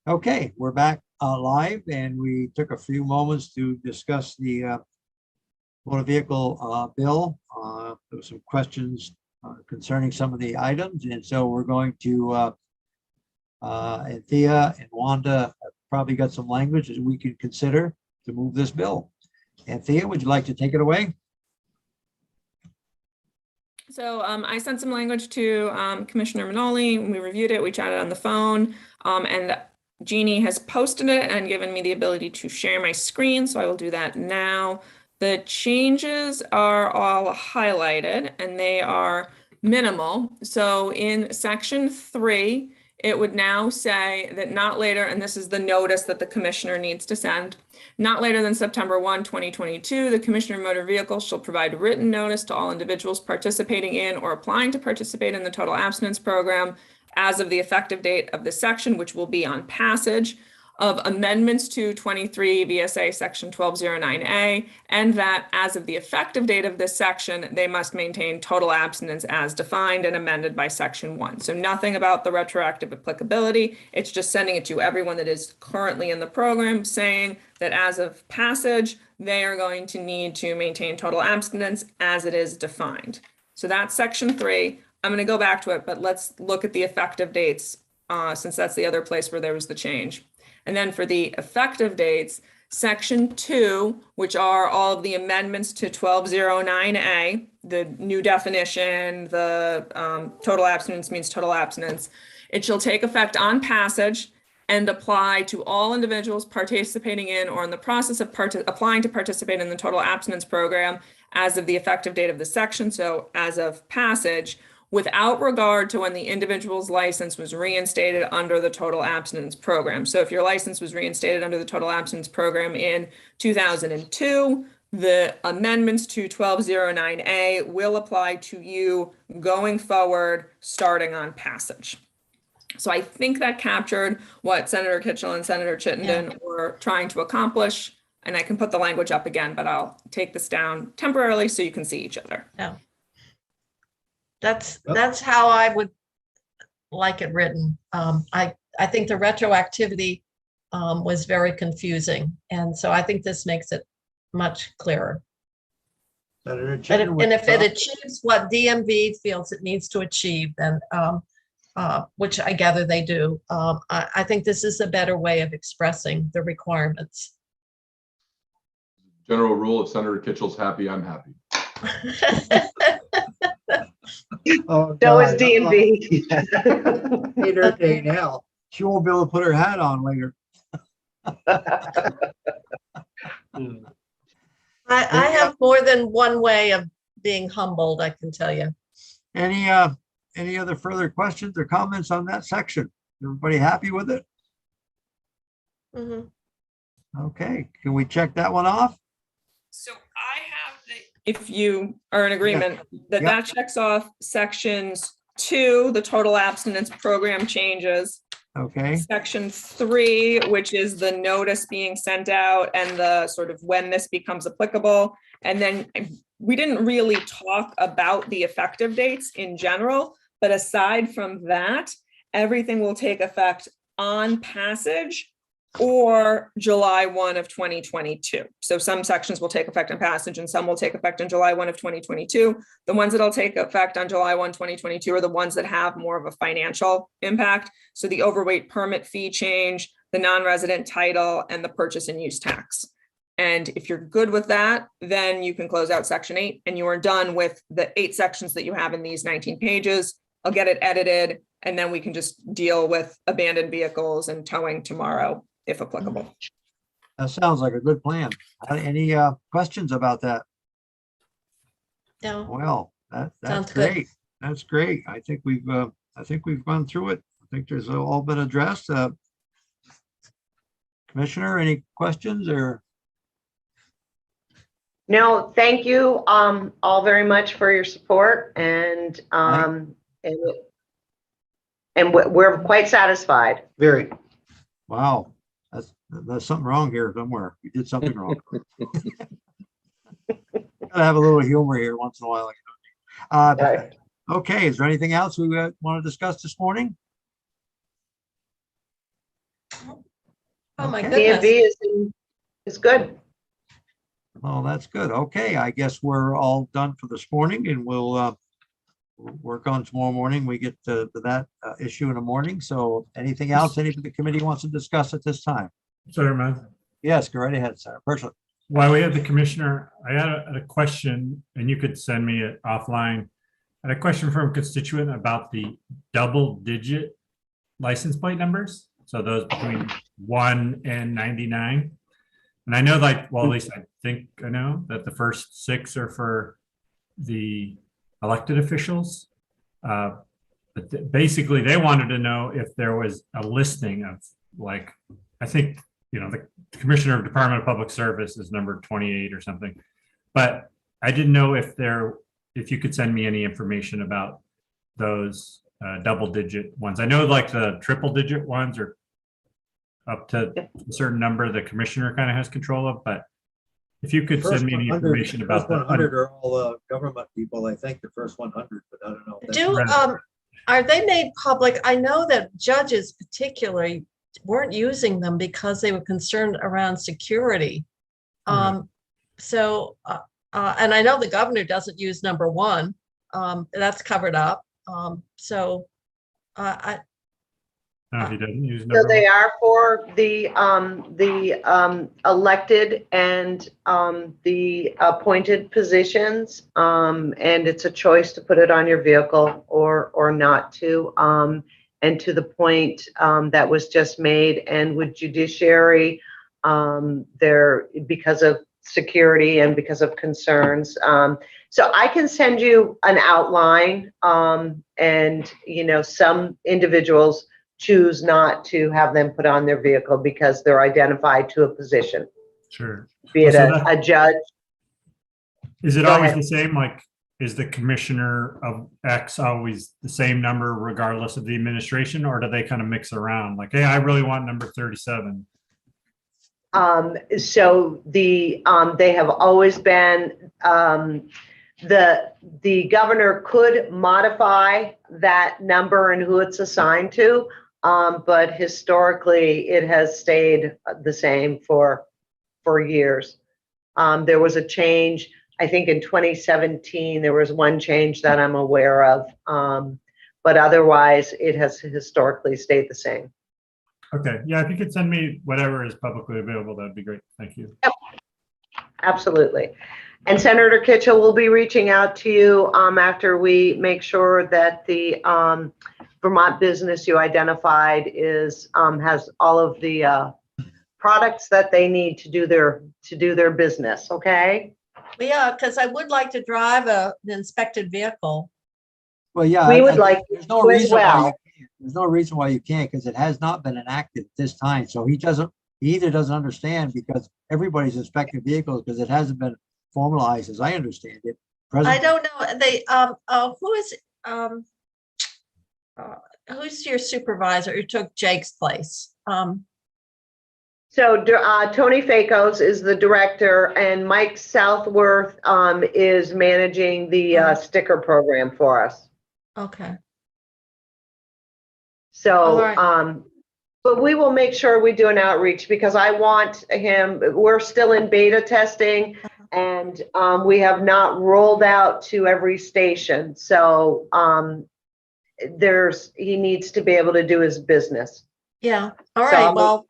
Okay, we're back live, and we took a few moments to discuss the motor vehicle bill. There were some questions concerning some of the items, and so we're going to and Thea and Wanda have probably got some language that we can consider to move this bill. And Thea, would you like to take it away? So I sent some language to Commissioner Manoli. We reviewed it. We chatted on the phone, and Jeannie has posted it and given me the ability to share my screen. So I will do that now. The changes are all highlighted and they are minimal. So in section 3, it would now say that not later, and this is the notice that the commissioner needs to send, not later than September 1, 2022, the Commissioner of Motor Vehicles shall provide written notice to all individuals participating in or applying to participate in the total abstinence program as of the effective date of this section, which will be on passage of amendments to 23 VSA section 1209A, and that as of the effective date of this section, they must maintain total abstinence as defined and amended by section 1. So nothing about the retroactive applicability. It's just sending it to everyone that is currently in the program, saying that as of passage, they are going to need to maintain total abstinence as it is defined. So that's section 3. I'm going to go back to it, but let's look at the effective dates since that's the other place where there was the change. And then for the effective dates, section 2, which are all of the amendments to 1209A, the new definition, the total abstinence means total abstinence. It shall take effect on passage and apply to all individuals participating in or in the process of applying to participate in the total abstinence program as of the effective date of the section. So as of passage, without regard to when the individual's license was reinstated under the total abstinence program. So if your license was reinstated under the total abstinence program in 2002, the amendments to 1209A will apply to you going forward, starting on passage. So I think that captured what Senator Kitchell and Senator Chittenden were trying to accomplish. And I can put the language up again, but I'll take this down temporarily so you can see each other. Yeah. That's how I would like it written. I think the retroactivity was very confusing. And so I think this makes it much clearer. And if it achieves what DMV feels it needs to achieve, then which I gather they do, I think this is a better way of expressing the requirements. General rule, if Senator Kitchell's happy, I'm happy. Oh, So is DMV. Later day now. She won't be able to put her hat on later. I have more than one way of being humbled, I can tell you. Any other further questions or comments on that section? Everybody happy with it? Mm-hmm. Okay, can we check that one off? So I have if you are in agreement that checks off sections 2, the total abstinence program changes. Okay. Section 3, which is the notice being sent out and the sort of when this becomes applicable. And then we didn't really talk about the effective dates in general, but aside from that, everything will take effect on passage or July 1 of 2022. So some sections will take effect on passage and some will take effect on July 1 of 2022. The ones that'll take effect on July 1, 2022 are the ones that have more of a financial impact. So the overweight permit fee change, the non-resident title, and the purchase and use tax. And if you're good with that, then you can close out section 8 and you are done with the 8 sections that you have in these 19 pages. I'll get it edited and then we can just deal with abandoned vehicles and towing tomorrow, if applicable. That sounds like a good plan. Any questions about that? No. Well, that's Sounds great. good. That's great. I think we've gone through it. I think there's all been addressed. Commissioner, any questions or? No, thank you all very much for your support, and we're quite satisfied. Very. Wow. There's something wrong here somewhere. We did something wrong. Gotta have a little humor here once in a while. Okay, is there anything else we want to discuss this morning? Oh, my Okay. goodness. DMV is good. Well, that's good. Okay, I guess we're all done for this morning and we'll work on tomorrow morning. We get to that issue in the morning. So anything else any of the committee wants to discuss at this time? Sorry, man. Yes, go right ahead, Senator Pershing. While we have the commissioner, I had a question, and you could send me it offline. I had a question from a constituent about the double-digit license plate numbers. So those between 1 and 99. And I know, like, well, at least I think I know that the first 6 are for the elected officials. But basically, they wanted to know if there was a listing of, like, I think, the Commissioner of Department of Public Service is number 28 or something. But I didn't know if you could send me any information about those double-digit ones. I know, like, the triple-digit ones are up to a certain number the commissioner kind of has control of, but if you could send me any information about the the 100 are all government people, I think, the first 100, but I don't know. if that's- Are they made public? I know that judges particularly weren't using them because they were concerned around security. Right. So, and I know the governor doesn't use number 1. That's covered up. So, No, he doesn't use So number they one. are for the elected and the appointed positions. And it's a choice to put it on your vehicle or not to. And to the point that was just made, and with judiciary, there, because of security and because of concerns. So I can send you an outline, and some individuals choose not to have them put on their vehicle because they're identified to a position, Sure. be it So that- a judge. Is it Go always ahead. the same? Like, is the commissioner of X always the same number regardless of the administration, or do they kind of mix around? Like, hey, I really want number 37. So they have always been, the governor could modify that number and who it's assigned to. But historically, it has stayed the same for years. There was a change, I think in 2017, there was one change that I'm aware of. But otherwise, it has historically stayed the same. Okay. Yeah. If you could send me whatever is publicly available, that'd be great. Thank you. Absolutely. And Senator Kitchell will be reaching out to you after we make sure that the Vermont business you identified is has all of the products that they need to do their business. Okay. yeah, because I would like to drive an inspected vehicle. Well, yeah. We would I- like There's no to as reason why well. you can't. There's no reason why you can't, because it has not been enacted at this time. So he either doesn't understand because everybody's inspecting vehicles because it hasn't been formalized, as I understand it. I Present- don't know, who's your supervisor who took Jake's place? So Tony Fakos is the director, and Mike Southworth is managing the sticker program for us. Okay, So, All right. but we will make sure we do an outreach because I want him, we're still in beta testing and we have not rolled out to every station. So he needs to be able to do his business. yeah, all So right, I'm- well,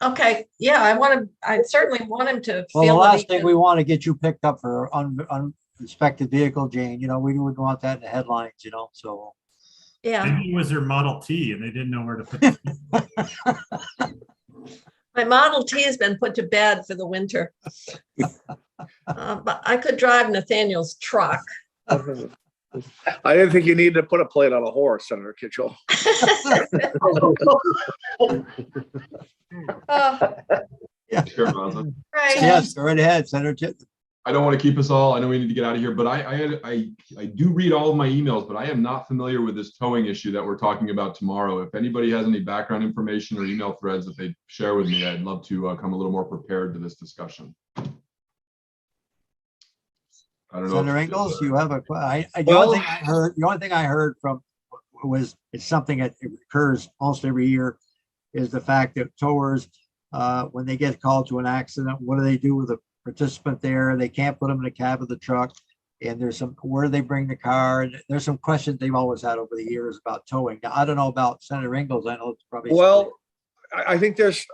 okay, yeah, I certainly want him to Well, the feel that he last thing can. we want to get you picked up for uninspected vehicle, Jane, we wouldn't want that in the headlines, so. Yeah, Maybe it was their Model T and they didn't know where to put it. my Model T has been put to bed for the winter. But I could drive Nathaniel's truck. I didn't think you needed to put a plate on a horse, Senator Kitchell. Chair Mazza. Right, Yes, go right ahead, Senator Chip. I don't want to keep us all. I know we need to get out of here, but I do read all of my emails, but I am not familiar with this towing issue that we're talking about tomorrow. If anybody has any background information or email threads that they share with me, I'd love to come a little more prepared to this discussion. I don't know. Senator Ingles, you have the Well- only thing I heard from was, it's something that occurs almost every year, is the fact that towers, when they get called to an accident, what do they do with a participant there? They can't put them in the cab of the truck. And there's some, where do they bring the car? And there's some questions they've always had over the years about towing. Now, I don't know about Senator Ingalls. I know it's probably. Well, I think there's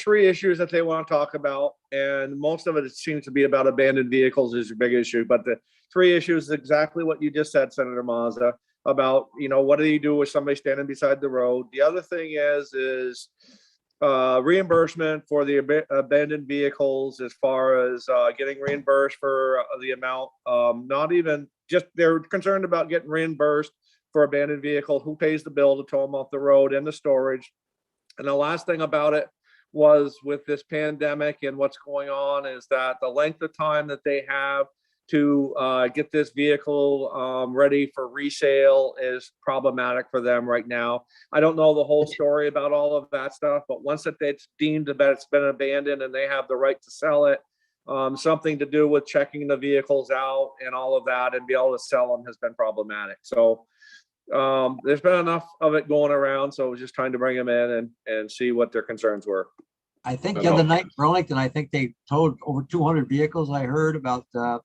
3 issues that they want to talk about, and most of it seems to be about abandoned vehicles is a big issue. But the 3 issues is exactly what you just said, Senator Mazza, about, what do you do with somebody standing beside the road? The other thing is reimbursement for the abandoned vehicles, as far as getting reimbursed for the amount. Not even just, they're concerned about getting reimbursed for abandoned vehicle, who pays the bill to tow them off the road, and the storage. And the last thing about it was, with this pandemic and what's going on, is that the length of time that they have to get this vehicle ready for resale is problematic for them right now. I don't know the whole story about all of that stuff, but once it's deemed that it's been abandoned and they have the right to sell it, something to do with checking the vehicles out and all of that and be able to sell them has been problematic. So there's been enough of it going around, so I was just trying to bring them in and see what their concerns were. I think the other night, Burlington, I think they towed over 200 vehicles. I heard about, I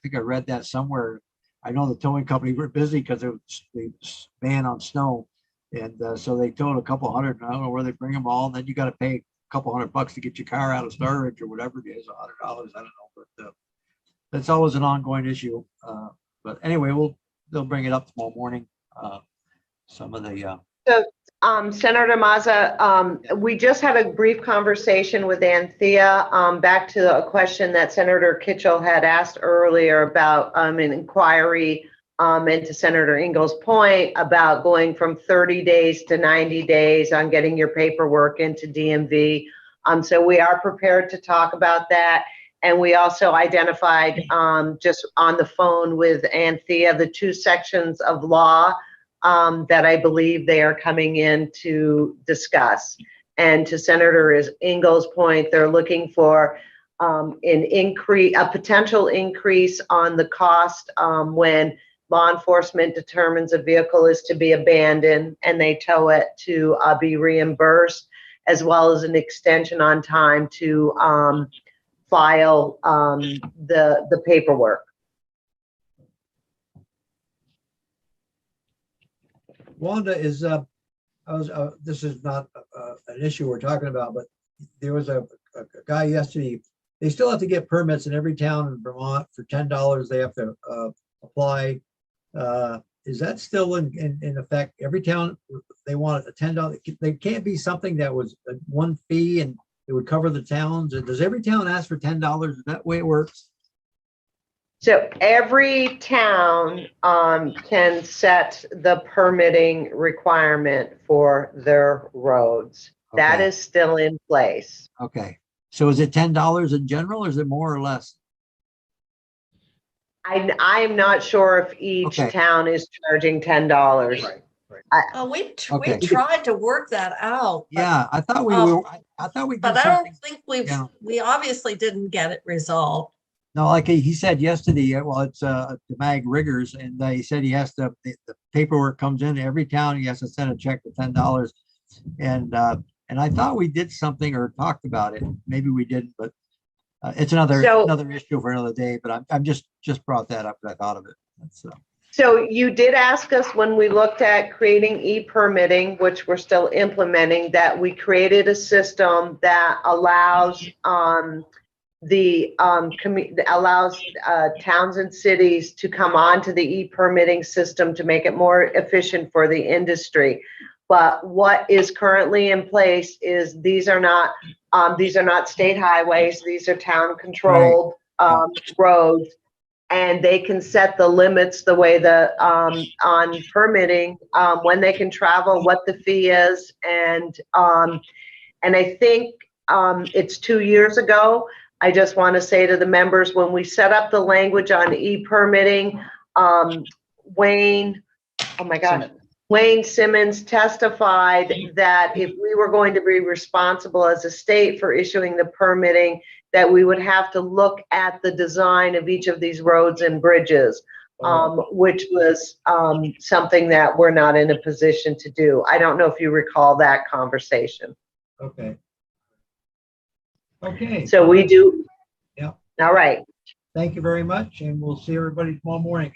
think I read that somewhere. I know the towing company were busy because it was the ban on snow. And so they towed a couple hundred, and I don't know where they bring them all. And then you got to pay a couple $100 to get your car out of storage or whatever it is, $100, I don't know. But that's always an ongoing issue. But anyway, they'll bring it up tomorrow morning. Some of the Senator Mazza, we just had a brief conversation with Anthea, back to a question that Senator Kitchell had asked earlier about an inquiry, and to Senator Ingalls' point about going from 30 days to 90 days on getting your paperwork into DMV. So we are prepared to talk about that. And we also identified, just on the phone with Anthea, the 2 sections of law that I believe they are coming in to discuss. And to Senator Ingalls' point, they're looking for a potential increase on the cost when law enforcement determines a vehicle is to be abandoned and they tow it, to be reimbursed, as well as an extension on time to file the paperwork. Wanda is, this is not an issue we're talking about, but there was a guy yesterday. They still have to get permits in every town in Vermont for $10. They have to apply. Is that still in effect? Every town, they want a $10. There can't be something that was one fee and it would cover the towns. Does every town ask for $10? Is that the way it works? So every town can set the permitting requirement for their roads. That Okay. is still in place. Okay. So is it $10 in general, or is it more or less? I'm not sure if each Okay. town is charging $10. We Okay. tried to work that out. but- Yeah, I thought we were, I thought we did But I something. don't think Yeah. we obviously didn't get it resolved. No, like he said yesterday, well, it's DeMag Riggers, and he said he has to, the paperwork comes in every town, he has to send a check for $10. And I thought we did something or talked about it. Maybe we didn't, but it's another issue for another day. But I'm just brought that up because I thought of it. That's, So you did ask us when we looked at creating e-permitting, which we're still implementing, that we created a system that allows towns and cities to come onto the e-permitting system to make it more efficient for the industry. But what is currently in place is these are not state highways. These are town controlled roads, and they can set the limits the way on permitting, when they can travel, what the fee is. And I think it's 2 years ago. I just want to say to the members, when we set up the language on e-permitting, Wayne Simmons testified that if we were going to be responsible as a state for issuing the permitting, that we would have to look at the design of each of these roads and bridges, which was something that we're not in a position to do. I don't know if you recall that conversation. Okay. Okay. So we do. Yeah. All right. Thank you very much, and we'll see everybody tomorrow morning.